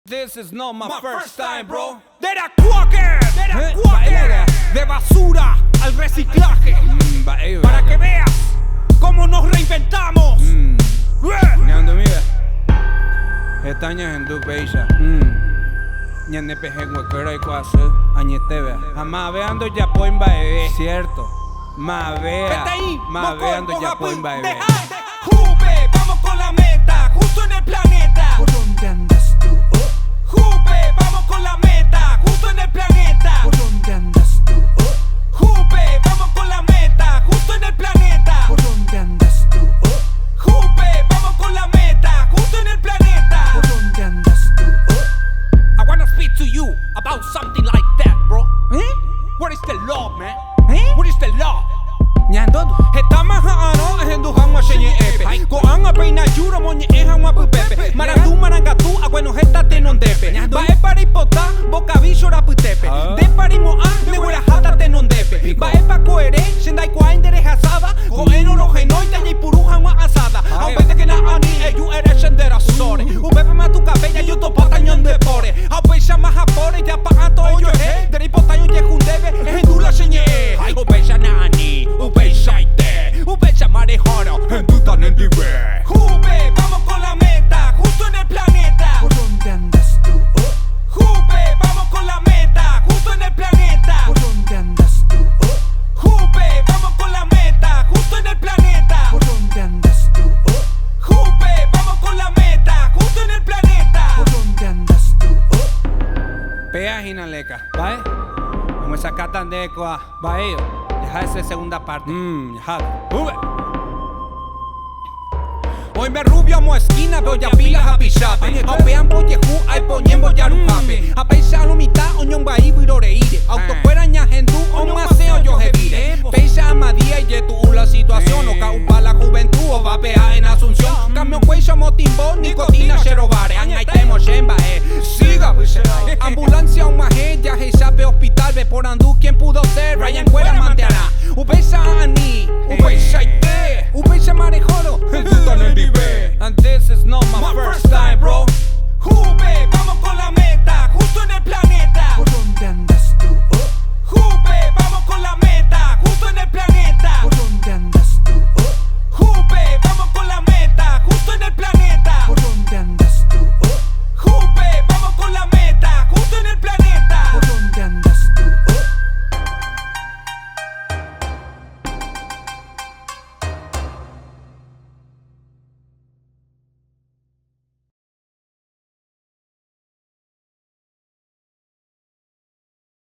This is not my first time, bro. De la cuaque, de basura al reciclaje. Para que veas cómo nos reinventamos. Nyando miga. Estañas en tu peisa. Nyande pejen huequera y cuase. Añetebe. Jamás veando ya poimba bebé. Cierto. Ma vea. Ma veando ya poimba bebé. Juve, vamos con la meta, justo en el planeta. ¿Por dónde andas tú? Juve, vamos con la meta, justo en el planeta. ¿Por dónde andas tú? Juve, vamos con la meta, justo en el planeta. ¿Por dónde andas tú? Juve, vamos con la meta, justo en el planeta. ¿Por dónde andas tú? I wanna speak to you about something like that, bro. What is the law, man? What is the law? Nyando. Hetama haano ehendu hangma shenye epe. Ko anga peina yuro monye hangma pupepe. Marandu marangatu agweno heta tenondepe. Ba e pari pota boca bishora putepe. De pari moa le wera hata tenondepe. Ba e pa koere shendai kwa indere hasada. Ko eno no genoi te ye puru hangma asada. Aupete que na ani e yu ere shendera sore. Upepe ma tu cabella yo to pata nyonde pore. Aupesha ma hapore ya pa ato yo he. Deri pota yo ye hundebe ehendu la shenye. Upesha na ani. Upesha ite. Upesha marejona. Hendu tanendibe. Juve, vamos con la meta, justo en el planeta. ¿Por dónde andas tú? Juve, vamos con la meta, justo en el planeta. ¿Por dónde andas tú? Juve, vamos con la meta, justo en el planeta. ¿Por dónde andas tú? Juve, vamos con la meta, justo en el planeta. ¿Por dónde andas tú? Pea hinaleca. ¿Vale? Vamos a sacar tan de coa. Va ello. Deja esa segunda parte. Ya. Hoy me rubio amo esquina, voy a pilas a pichape. Aupean boyehu, ay